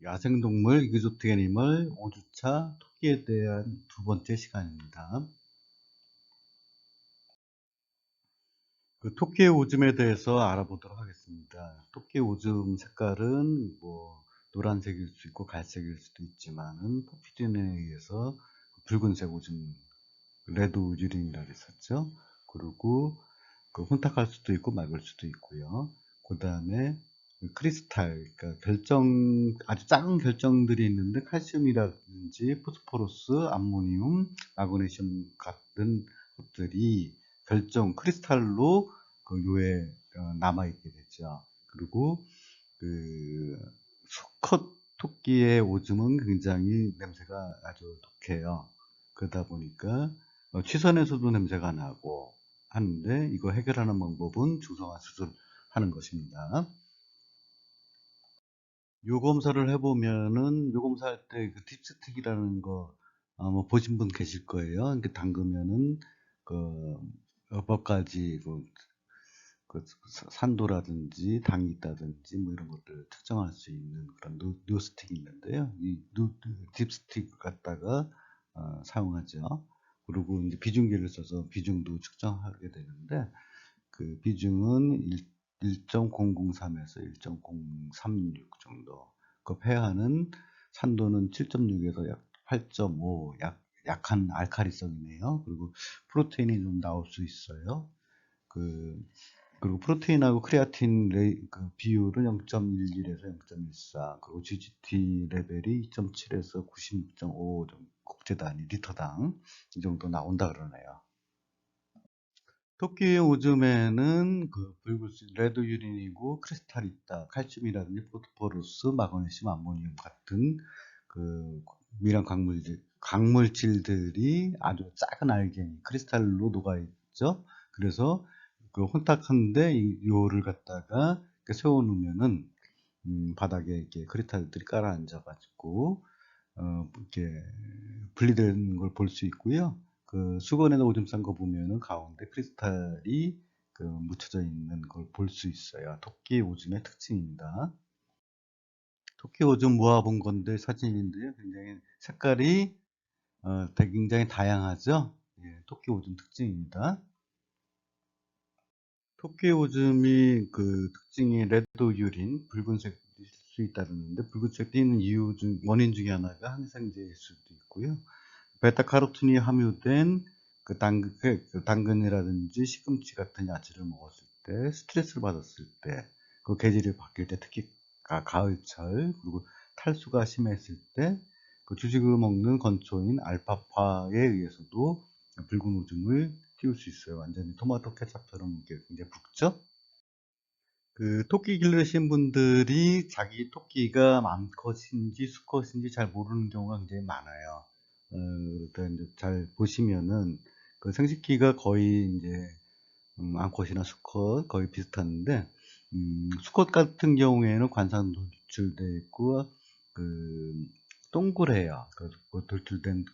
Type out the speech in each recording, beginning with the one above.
야생동물 이그조틱 애니멀 5주차 토끼에 대한 두 번째 시간입니다. 토끼의 오줌에 대해서 알아보도록 하겠습니다. 토끼의 오줌 색깔은 노란색일 수 있고 갈색일 수도 있지만은 포피딘에 의해서 붉은색 오줌, 레드 유린이라고 했었죠. 그리고 혼탁할 수도 있고 맑을 수도 있고요. 그 다음에 크리스탈, 그러니까 아주 작은 결정들이 있는데 칼슘이라든지 포스포러스, 암모니움, 마그네슘 같은 것들이 크리스탈로 그 요에 남아있게 되죠. 그리고 그 수컷 토끼의 오줌은 굉장히 냄새가 아주 독해요. 그러다 보니까 취선에서도 냄새가 나고 하는데, 이거 해결하는 방법은 중성화 수술하는 것입니다. 요 검사를 해보면은, 요 검사할 때 그 딥스틱이라는 거 아마 보신 분 계실 거예요. 이렇게 담그면은 몇 가지 산도라든지 당이 있다든지 이런 것들을 측정할 수 있는 그런 뉴스틱이 있는데요. 이 딥스틱 갖다가 사용하죠. 그리고 이제 비중계를 써서 비중도 측정하게 되는데, 그 비중은 1.003에서 1.036 정도. 그 폐하는 산도는 7.6에서 약 8.5, 약한 알칼리성이네요. 그리고 프로테인이 좀 나올 수 있어요. 그리고 프로테인하고 크레아틴 비율은 0.11에서 0.14, 그리고 GGT 레벨이 2.7에서 96.5 국제 단위 리터당 이 정도 나온다 그러네요. 토끼의 오줌에는 붉은색 레드 유린이고 크리스탈이 있다. 칼슘이라든지 포스포러스, 마그네슘, 암모니움 같은 그 미량 강물질들이 아주 작은 알갱이 크리스탈로 녹아 있죠. 그래서 혼탁한데 이 요를 갖다가 이렇게 세워 놓으면은 바닥에 이렇게 크리스탈들이 깔아앉아 가지고 이렇게 분리되는 걸 볼 수 있고요. 수건에다 오줌 싼 거 보면은 가운데 크리스탈이 묻혀져 있는 걸 볼 수 있어요. 토끼 오줌의 특징입니다. 토끼 오줌 모아본 건데 사진인데요. 굉장히 색깔이 굉장히 다양하죠. 예, 토끼 오줌 특징입니다. 토끼 오줌이 특징이 레드 유린, 붉은색일 수 있다는데, 붉은색 띠는 원인 중에 하나가 항생제일 수도 있고요. 베타카로틴이 함유된 당근이라든지 시금치 같은 야채를 먹었을 때, 스트레스를 받았을 때, 계절이 바뀔 때, 특히 가을철, 그리고 탈수가 심했을 때, 주식을 먹는 건초인 알파파에 의해서도 붉은 오줌을 띄울 수 있어요. 완전히 토마토 케첩처럼 이렇게 굉장히 붉죠? 토끼 기르신 분들이 자기 토끼가 암컷인지 수컷인지 잘 모르는 경우가 굉장히 많아요. 그러니까 이제 잘 보시면은 생식기가 거의 이제 암컷이나 수컷 거의 비슷한데, 수컷 같은 경우에는 관상 돌출되어 있고 동그래요. 돌출된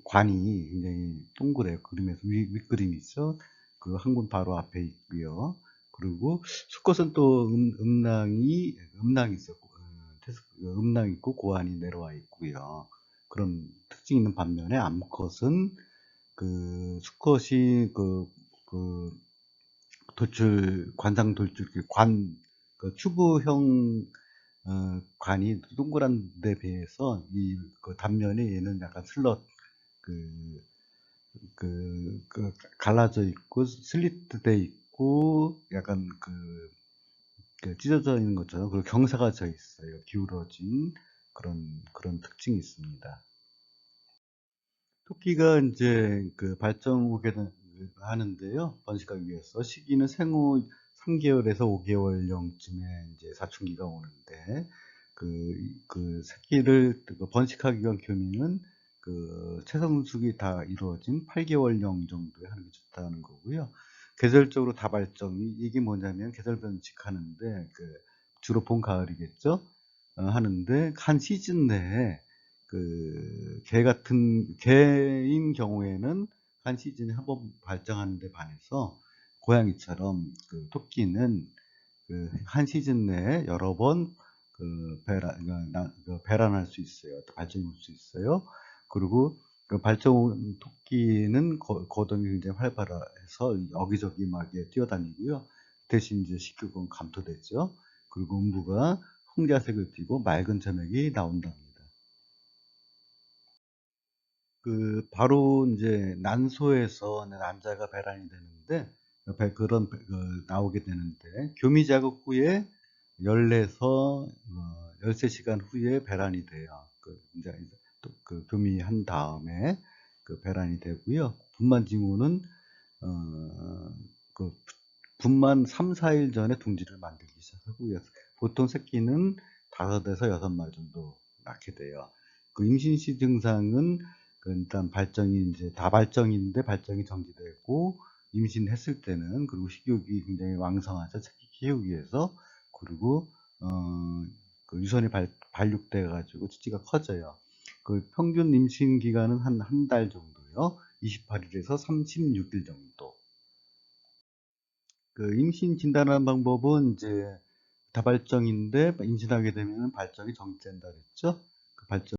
관이 굉장히 동그래요. 그림에서 윗그림이 있죠. 항문 바로 앞에 있고요. 그리고 수컷은 또 음낭이 있었고, 음낭 있고 고환이 내려와 있고요. 그런 특징이 있는 반면에 암컷은 수컷이 관상 돌출, 튜브형 관이 동그란 데 비해서 단면이 얘는 약간 그, 갈라져 있고, 슬리트 돼 있고, 약간 찢어져 있는 것처럼, 그리고 경사가 져 있어요. 기울어진 그런 특징이 있습니다. 토끼가 이제 발정하게 하는데요. 번식하기 위해서 시기는 생후 3개월에서 5개월령쯤에 이제 사춘기가 오는데, 새끼를 번식하기 위한 교미는 채성숙이 다 이루어진 8개월령 정도에 하는 게 좋다는 거고요. 계절적으로 다발적이 이게 뭐냐면 계절 번식하는데 주로 봄 가을이겠죠. 하는데 한 시즌 내에 개인 경우에는 한 시즌에 한 번 발정하는 데 반해서 고양이처럼 토끼는 한 시즌 내에 여러 번 배란할 수 있어요. 발정이 올 수 있어요. 그리고 그 발정 온 토끼는 거동이 굉장히 활발해서 여기저기 막 뛰어다니고요. 대신 이제 식욕은 감소되죠. 그리고 음부가 홍자색을 띠고 맑은 점액이 나온답니다. 바로 이제 난소에서 남자가 배란이 되는데, 나오게 되는데, 교미 자극 후에 13시간 후에 배란이 돼요. 이제 또 교미한 다음에 배란이 되고요. 분만 징후는, 어, 그 분만 3, 4일 전에 둥지를 만들기 시작하고요. 보통 새끼는 5에서 6마리 정도 낳게 돼요. 임신 시 증상은 일단 발정이 이제 다발정인데 발정이 정지되고 임신했을 때는 그리고 식욕이 굉장히 왕성하죠. 새끼 키우기 위해서. 그리고 유선이 발육돼 가지고 치치가 커져요. 평균 임신 기간은 한 달 정도요. 28일에서 36일 정도. 임신 진단하는 방법은 이제 다발정인데 임신하게 되면 발정이 정지된다 그랬죠. 발정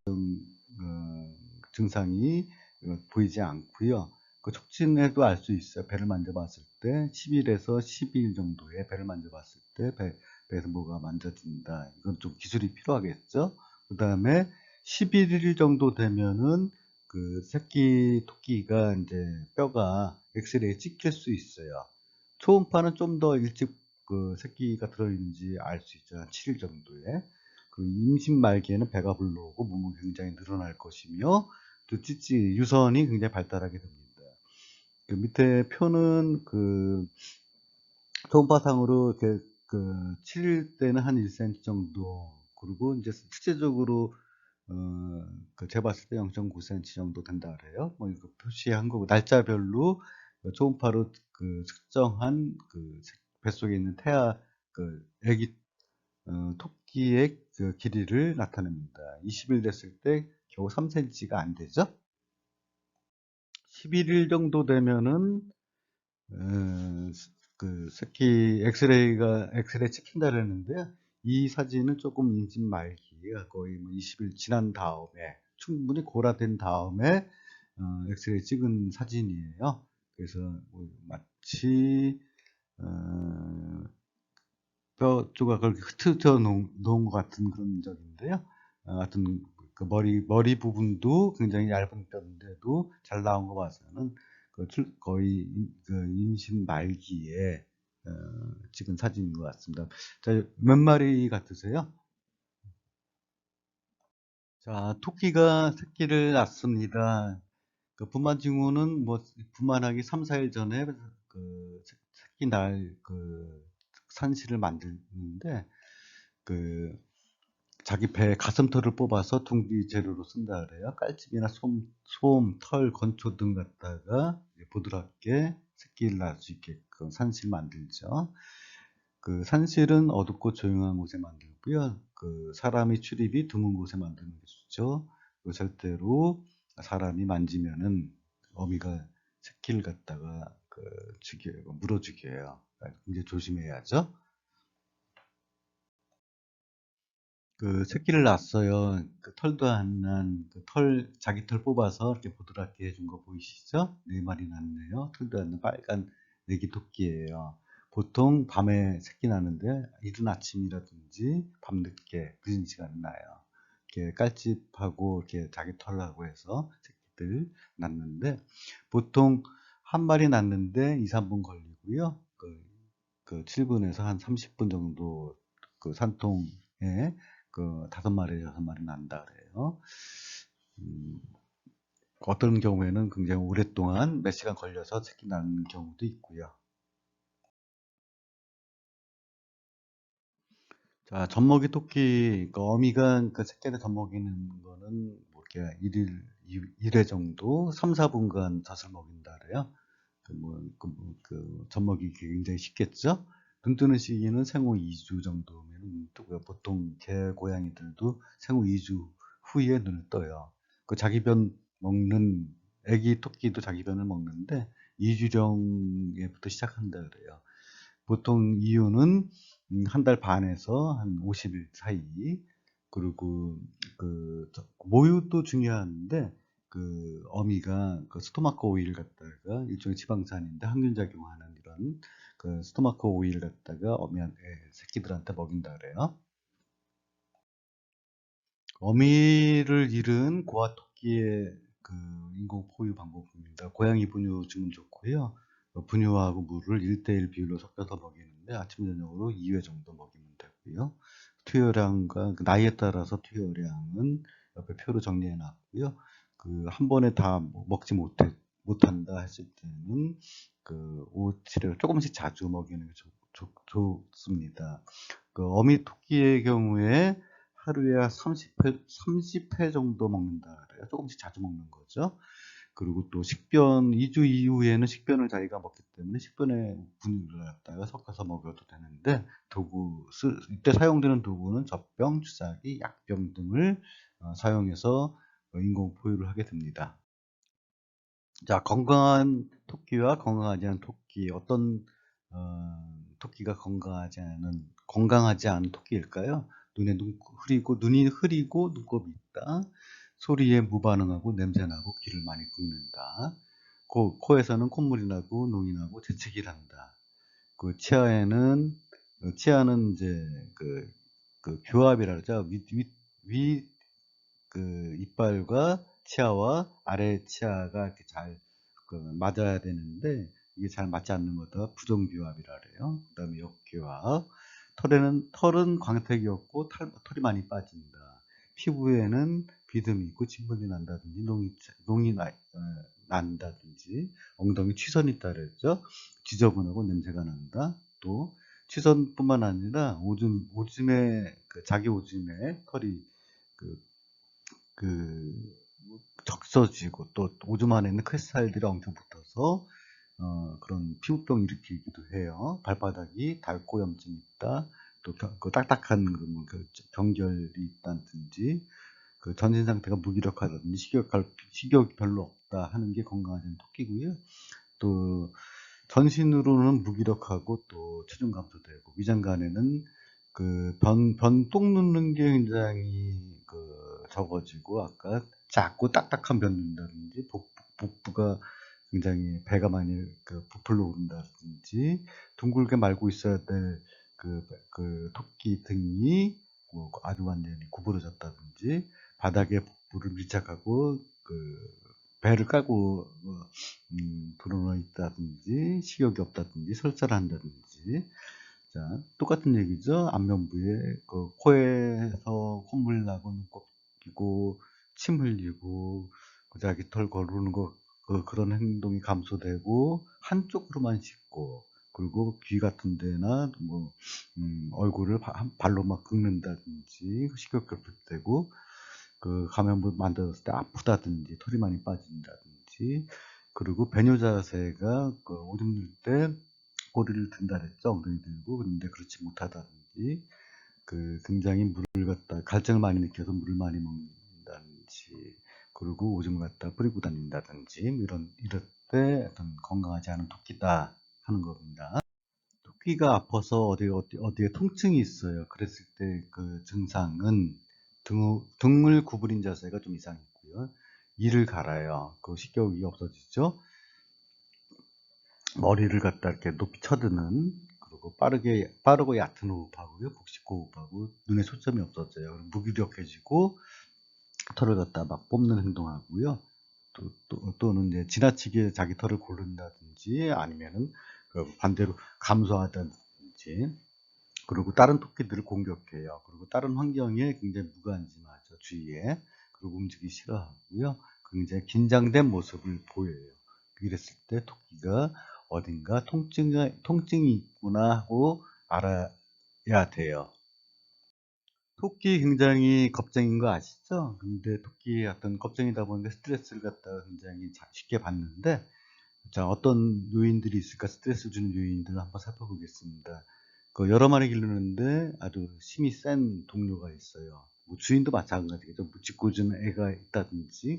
증상이 보이지 않고요. 촉진해도 알 수 있어요. 배를 만져봤을 때 10일에서 12일 정도에 배를 만져봤을 때 배에서 뭐가 만져진다. 이건 좀 기술이 필요하겠죠. 그 다음에 11일 정도 되면은 새끼 토끼가 이제 뼈가 엑스레이에 찍힐 수 있어요. 초음파는 좀 더 일찍 새끼가 들어있는지 알 수 있죠. 한 7일 정도에. 임신 말기에는 배가 불러오고 몸은 굉장히 늘어날 것이며 또 찌찌 유선이 굉장히 발달하게 됩니다. 밑에 표는 초음파상으로 이렇게 7일 때는 한 1cm 정도, 그리고 이제 실제적으로 재봤을 때 0.9cm 정도 된다 그래요. 뭐 이거 표시한 거고, 날짜별로 초음파로 측정한 뱃속에 있는 애기 토끼의 길이를 나타냅니다. 20일 됐을 때 겨우 3cm가 안 되죠. 11일 정도 되면은 새끼 엑스레이 찍힌다 그랬는데요. 이 사진은 조금 임신 말기가 거의 20일 지난 다음에 충분히 고라된 다음에 엑스레이 찍은 사진이에요. 그래서 마치 뼈 조각을 흩어져 놓은 것 같은 그런 적인데요. 하여튼 머리 부분도 굉장히 얇은 뼈인데도 잘 나온 거 봐서는 거의 임신 말기에 찍은 사진인 것 같습니다. 자, 몇 마리 같으세요? 자, 토끼가 새끼를 낳습니다. 분만 징후는 분만하기 3, 4일 전에 새끼 산시를 만드는데 그 자기 배 가슴털을 뽑아서 둥지 재료로 쓴다 그래요. 깔집이나 솜, 털, 건초 등 갖다가 부드럽게 새끼를 낳을 수 있게끔 산실 만들죠. 산실은 어둡고 조용한 곳에 만들고요. 사람이 출입이 드문 곳에 만드는 게 좋죠. 절대로 사람이 만지면은 어미가 새끼를 갖다가 물어 죽여요. 이제 조심해야죠. 새끼를 낳았어요. 털도 안 난, 자기 털 뽑아서 이렇게 부드럽게 해준 거 보이시죠? 4마리 낳네요. 털도 안 난 빨간 애기 토끼예요. 보통 밤에 새끼 나는데, 이른 아침이라든지 밤늦게 늦은 시간에 나요. 이렇게 깔집하고, 이렇게 자기 털하고 해서 새끼들 낳는데, 보통 한 마리 낳는데 2, 3분 걸리고요. 7분에서 한 30분 정도 산통에 5마리, 6마리 난다 그래요. 어떤 경우에는 굉장히 오랫동안 몇 시간 걸려서 새끼 낳는 경우도 있고요. 자, 젖먹이 토끼, 어미가 새끼를 젖먹이는 거는 이렇게 일회 정도, 3, 4분간 젖을 먹인다 그래요. 젖먹이기 굉장히 쉽겠죠? 눈 뜨는 시기는 생후 2주 정도면 뜨고요. 보통 개, 고양이들도 생후 2주 후에 눈을 떠요. 자기 변 먹는, 애기 토끼도 자기 변을 먹는데 2주령에부터 시작한다 그래요. 보통 이유는 한 달 반에서 한 50일 사이. 그리고 모유도 중요한데 어미가 스토마크 오일 갖다가 일종의 지방산인데 항균작용하는 이런 스토마크 오일 갖다가 새끼들한테 먹인다 그래요. 어미를 잃은 고아 토끼의 인공 포유 방법입니다. 고양이 분유 주면 좋고요. 분유하고 물을 1대1 비율로 섞어서 먹이는데 아침 저녁으로 2회 정도 먹이면 되고요. 투여량과 나이에 따라서 투여량은 옆에 표로 정리해 놨고요. 한 번에 다 먹지 못한다 했을 때는 오치를 조금씩 자주 먹이는 게 좋습니다. 어미 토끼의 경우에 하루에 30회 정도 먹는다 그래요. 조금씩 자주 먹는 거죠. 그리고 또 2주 이후에는 식변을 자기가 먹기 때문에 식변에 분유를 갖다가 섞어서 먹여도 되는데 이때 사용되는 도구는 젖병, 주사기, 약병 등을 사용해서 인공 포유를 하게 됩니다. 자, 건강한 토끼와 건강하지 않은 토끼, 어떤 토끼가 건강하지 않은 토끼일까요? 눈이 흐리고 눈곱이 있다. 소리에 무반응하고 냄새나고 귀를 많이 긁는다. 코에서는 콧물이 나고 농이 나고 재채기를 한다. 치아는 이제 교합이라 그러죠. 이빨과 치아와 아래 치아가 이렇게 잘 맞아야 되는데 이게 잘 맞지 않는 것도 부정교합이라 그래요. 그 다음에 역교합. 털은 광택이 없고 털이 많이 빠진다. 피부에는 비듬이 있고 진물이 난다든지 농이 난다든지 엉덩이 취선이 있다 그랬죠. 지저분하고 냄새가 난다. 또 취선뿐만 아니라 오줌에 자기 오줌에 털이 그 적셔지고 또 오줌 안에는 크리스탈들이 엄청 붙어서 그런 피부병 일으키기도 해요. 발바닥이 닳고 염증이 있다. 또 딱딱한 경결이 있다든지 전신 상태가 무기력하다든지 식욕이 별로 없다 하는 게 건강하지 토끼고요. 또 전신으로는 무기력하고 또 체중 감소되고 위장간에는 똥 눕는 게 굉장히 적어지고 아까 작고 딱딱한 변 눕는다든지 복부가 굉장히 배가 많이 부풀러 오른다든지 둥글게 말고 있어야 될 토끼 등이 아주 완전히 구부러졌다든지 바닥에 복부를 밀착하고 배를 깔고 드러나 있다든지 식욕이 없다든지 설사를 한다든지 자, 똑같은 얘기죠. 안면부에 코에서 콧물 나고 눈곱 끼고 침 흘리고 자기 털 거르는 거 그런 행동이 감소되고 한쪽으로만 씻고 그리고 귀 같은 데나 얼굴을 발로 막 긁는다든지 식욕 결핍되고 감염부 만들었을 때 아프다든지 털이 많이 빠진다든지 그리고 배뇨 자세가 오줌 눌 때 꼬리를 든다 그랬죠. 엉덩이 들고 그런데 그렇지 못하다든지 굉장히 물을 갖다 갈증을 많이 느껴서 물을 많이 먹는다든지 그리고 오줌을 갖다 뿌리고 다닌다든지 이럴 때 어떤 건강하지 않은 토끼다 하는 겁니다. 토끼가 아파서 어디에 통증이 있어요. 그랬을 때 증상은 등을 구부린 자세가 좀 이상했고요. 이를 갈아요. 식욕이 없어지죠. 머리를 갖다 이렇게 높이 쳐드는 그리고 빠르고 얕은 호흡하고요. 복식 호흡하고 눈에 초점이 없어져요. 무기력해지고 털을 갖다 막 뽑는 행동하고요. 또는 이제 지나치게 자기 털을 고른다든지 아니면은 반대로 감소하다든지 그리고 다른 토끼들을 공격해요. 그리고 다른 환경에 굉장히 무관심하죠. 주위에. 그리고 움직이기 싫어하고요. 굉장히 긴장된 모습을 보여요. 이랬을 때 토끼가 어딘가 통증이 있구나 하고 알아야 돼요. 토끼 굉장히 겁쟁인 거 아시죠? 근데 토끼의 어떤 겁쟁이다 보니까 스트레스를 갖다가 굉장히 쉽게 받는데 자, 어떤 요인들이 있을까? 스트레스 주는 요인들을 한번 살펴보겠습니다. 여러 마리 기르는데 아주 힘이 센 동료가 있어요. 주인도 마찬가지겠죠. 짖고주는 애가 있다든지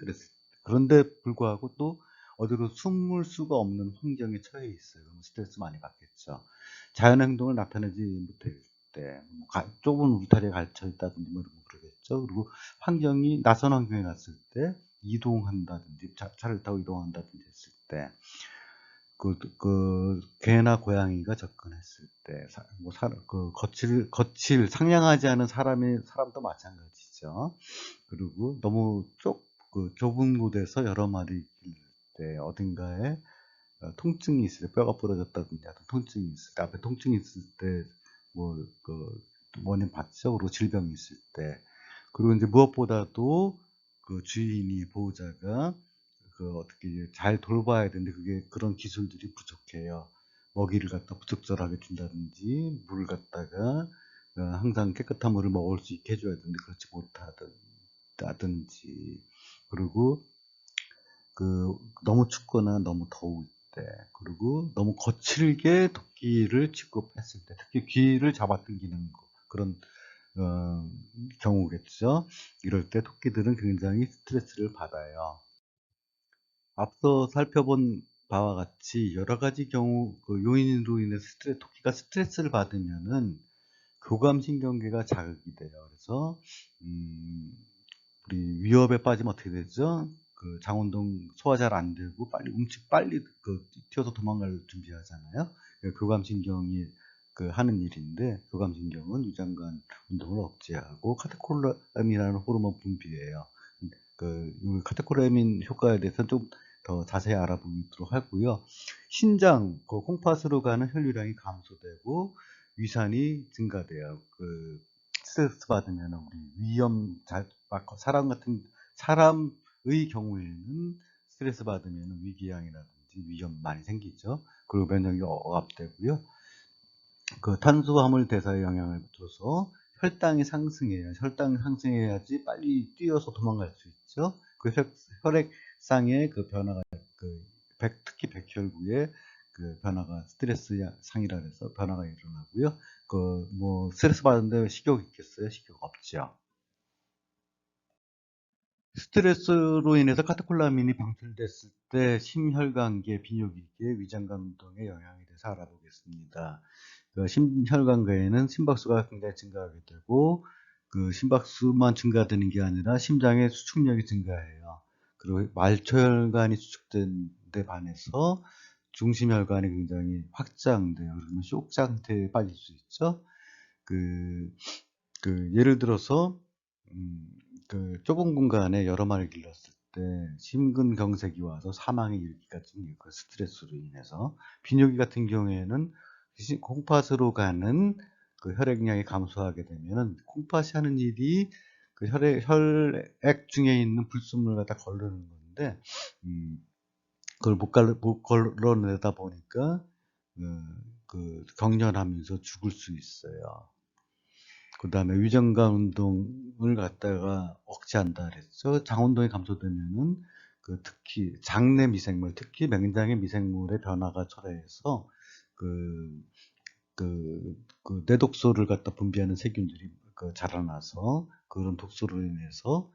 그런데 불구하고 또 어디로 숨을 수가 없는 환경에 처해 있어요. 그럼 스트레스 많이 받겠죠. 자연 행동을 나타내지 못해요. 때, 좁은 울타리에 갇혀 있다든지 뭐 그러겠죠. 그리고 환경이 낯선 환경에 갔을 때 이동한다든지 차를 타고 이동한다든지 했을 때, 개나 고양이가 접근했을 때, 상냥하지 않은 사람도 마찬가지죠. 그리고 너무 좁은 곳에서 여러 마리 기를 때, 어딘가에 통증이 있을 때, 뼈가 부러졌다든지 하여튼 통증이 있을 때, 앞에 통증이 있을 때, 뭐, 원인 봤죠. 그리고 질병이 있을 때. 그리고 이제 무엇보다도 주인이, 보호자가 어떻게 잘 돌봐야 되는데 그런 기술들이 부족해요. 먹이를 갖다 부적절하게 준다든지, 물을 갖다가 항상 깨끗한 물을 먹을 수 있게 해줘야 되는데 그렇지 못하든지, 그리고 너무 춥거나 너무 더울 때, 그리고 너무 거칠게 토끼를 취급했을 때, 특히 귀를 잡아당기는 그런 경우겠죠. 이럴 때 토끼들은 굉장히 스트레스를 받아요. 앞서 살펴본 바와 같이 여러 가지 경우 요인으로 인해서 토끼가 스트레스를 받으면은 교감신경계가 자극이 돼요. 그래서 우리 위협에 빠지면 어떻게 되죠? 장운동 소화 잘 안 되고 빨리 튀어서 도망갈 준비하잖아요. 교감신경이 하는 일인데, 교감신경은 위장관 운동을 억제하고 카테콜라민이라는 호르몬 분비해요. 카테콜라민 효과에 대해서 좀 더 자세히 알아보도록 하고요. 신장, 콩팥으로 가는 혈류량이 감소되고 위산이 증가돼요. 스트레스 받으면 우리 사람의 경우에는 스트레스 받으면 위궤양이라든지 위염 많이 생기죠. 그리고 면역이 억압되고요. 탄수화물 대사에 영향을 줘서 혈당이 상승해요. 혈당이 상승해야지 빨리 뛰어서 도망갈 수 있죠. 혈액상의 변화가, 특히 백혈구의 변화가 스트레스 상이라 해서 변화가 일어나고요. 스트레스 받는데 식욕 있겠어요? 식욕 없죠. 스트레스로 인해서 카테콜라민이 방출됐을 때 심혈관계, 비뇨기계, 위장관 운동에 영향에 대해서 알아보겠습니다. 심혈관계에는 심박수가 굉장히 증가하게 되고, 심박수만 증가되는 게 아니라 심장의 수축력이 증가해요. 그리고 말초혈관이 수축된 데 반해서 중심혈관이 굉장히 확장돼요. 그러면 쇼크 상태에 빠질 수 있죠. 예를 들어서 좁은 공간에 여러 마리를 길렀을 때 심근경색이 와서 사망에 이르기까지 스트레스로 인해서. 비뇨기 같은 경우에는 콩팥으로 가는 혈액량이 감소하게 되면 콩팥이 하는 일이 혈액 중에 있는 불순물을 갖다 걸르는 건데, 그걸 못 걸러내다 보니까 경련하면서 죽을 수 있어요. 그 다음에 위장관 운동을 갖다가 억제한다 그랬죠. 장운동이 감소되면은 특히 장내 미생물, 특히 맹장의 미생물의 변화가 초래해서 뇌독소를 갖다 분비하는 세균들이 자라나서 그런 독소로 인해서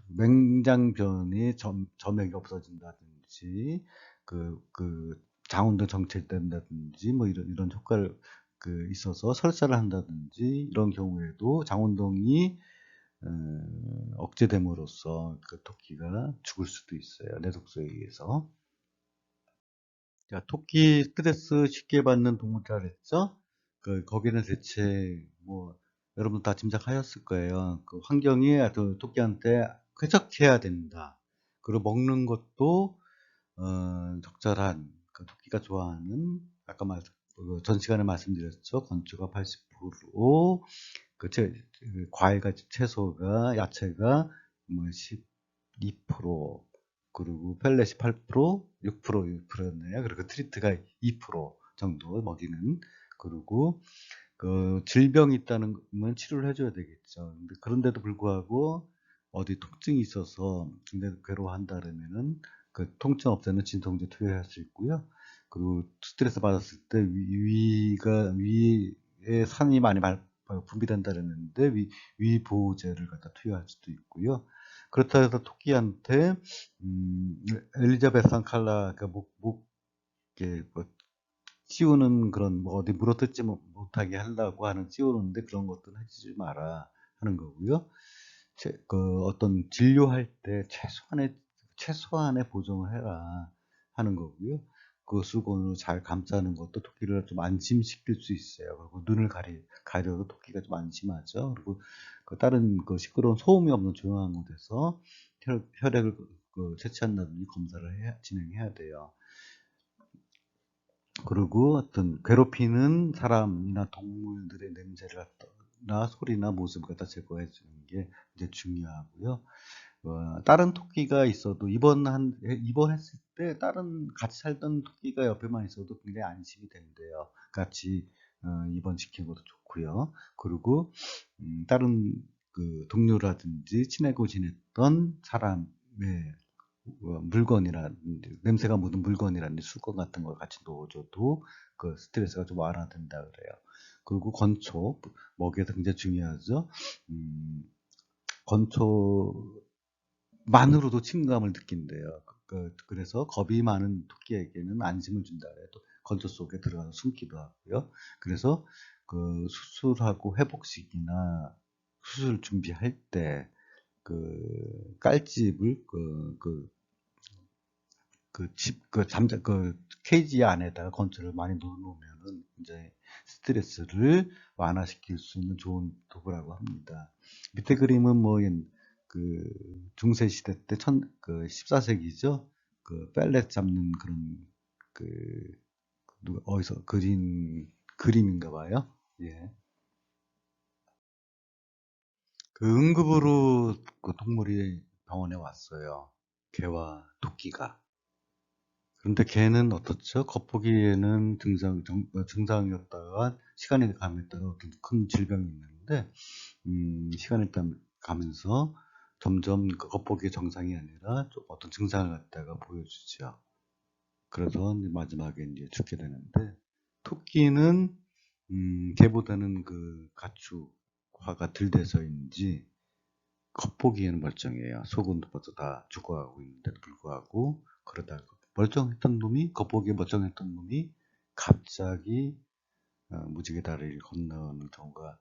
맹장변이 점액이 없어진다든지 장운동 정체된다든지 뭐 이런 효과를 있어서 설사를 한다든지, 이런 경우에도 장운동이 억제됨으로써 토끼가 죽을 수도 있어요. 뇌독소에 의해서. 자, 토끼 스트레스 쉽게 받는 동물이라 그랬죠? 거기는 대체 여러분 다 짐작하셨을 거예요. 환경이 토끼한테 쾌적해야 된다. 그리고 먹는 것도 적절한, 토끼가 좋아하는, 아까 전 시간에 말씀드렸죠. 건초가 80%, 과일과 채소가, 야채가 12%, 그리고 펠렛이 8%, 6%였네요. 그리고 트리트가 2% 정도 먹이는. 그리고 질병이 있다는 건 치료를 해줘야 되겠죠. 그런데도 불구하고 어디 통증이 있어서 굉장히 괴로워한다 그러면은 통증 없애는 진통제 투여할 수 있고요. 그리고 스트레스 받았을 때 위에 산이 많이 분비된다 그랬는데 위 보호제를 갖다 투여할 수도 있고요. 그렇다 해서 토끼한테 엘리자베산 칼라, 찌우는 그런 뭐 어디 물어뜯지 못하게 하려고 하는 찌우는데 그런 것들은 하지 마라 하는 거고요. 어떤 진료할 때 최소한의 보정을 해라 하는 거고요. 그 수건으로 잘 감싸는 것도 토끼를 좀 안심시킬 수 있어요. 그리고 눈을 가려도 토끼가 좀 안심하죠. 그리고 그 다른 그 시끄러운 소음이 없는 조용한 곳에서 혈액을 채취한다든지 검사를 진행해야 돼요. 그리고 어떤 괴롭히는 사람이나 동물들의 냄새를 갖다나 소리나 모습을 갖다 제거해 주는 게 이제 중요하고요. 다른 토끼가 있어도 입원했을 때 다른 같이 살던 토끼가 옆에만 있어도 굉장히 안심이 된대요. 같이 입원시키는 것도 좋고요. 그리고 다른 그 동료라든지 친하고 지냈던 사람의 물건이라든지 냄새가 묻은 물건이라든지 수건 같은 걸 같이 넣어줘도 그 스트레스가 좀 완화된다 그래요. 그리고 건초, 먹이에서 굉장히 중요하죠. 건초만으로도 친감을 느낀대요. 그래서 겁이 많은 토끼에게는 안심을 준다 그래요. 또 건초 속에 들어가서 숨기도 하고요. 그래서 그 수술하고 회복식이나 수술 준비할 때 그 깔집을 케이지 안에다가 건초를 많이 넣어놓으면은 이제 스트레스를 완화시킬 수 있는 좋은 도구라고 합니다. 밑에 그림은 중세 시대 때 14세기죠. 그 펠렛 잡는 그런 그 어디서 그린 그림인가 봐요. 예. 그 응급으로 그 동물이 병원에 왔어요. 개와 토끼가. 그런데 걔는 어떻죠? 겉보기에는 증상이었다가 시간이 감에 따라 어떤 큰 질병이 있는데, 시간이 가면서 점점 그 겉보기의 정상이 아니라 좀 어떤 증상을 갖다가 보여주죠. 그래서 이제 마지막에 이제 죽게 되는데, 토끼는, 걔보다는 그 가축화가 덜 돼서인지, 겉보기에는 멀쩡해요. 속은 벌써 다 죽어가고 있는데도 불구하고 그러다가 겉보기에 멀쩡했던 놈이 갑자기 무지개 다리를 건너는 경우가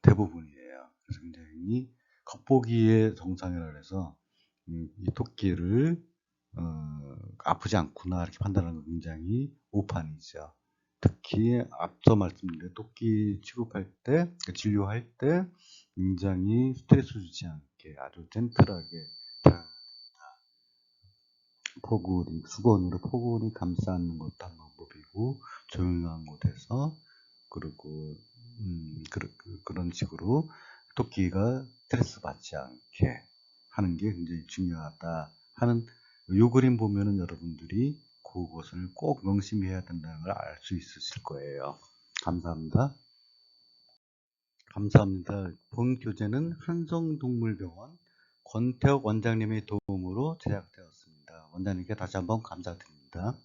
대부분이에요. 그래서 굉장히 겉보기에 정상이라 해서 이 토끼를 아프지 않구나 이렇게 판단하는 건 굉장히 오판이죠. 특히 앞서 말씀드린 토끼 취급할 때, 진료할 때 굉장히 스트레스 주지 않게 아주 젠틀하게 수건으로 포근히 감싸는 것도 한 방법이고, 조용한 곳에서, 그리고, 그런 식으로 토끼가 스트레스 받지 않게 하는 게 굉장히 중요하다 하는, 요 그림 보면은 여러분들이 그것을 꼭 명심해야 된다는 걸 알 수 있으실 거예요. 감사합니다. 감사합니다. 본 교재는 한성동물병원 권태욱 원장님의 도움으로 제작되었습니다. 원장님께 다시 한번 감사드립니다.